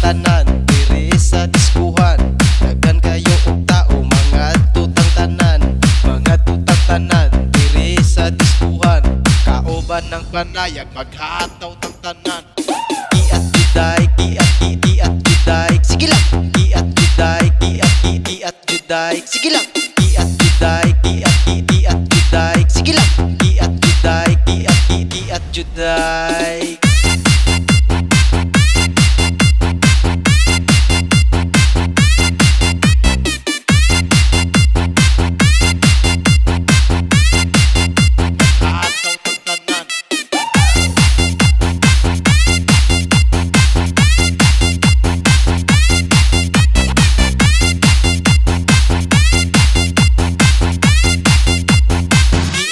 tanan diri sa diskuhan. Daghan kayo og tao mga tutang tanan, mga tutang tanan diri sa diskuhan. Kauban ng panayag maghataw tang tanan. Kiat juday, kiat juday, sige lang. Kiat juday, kiat juday, sige lang.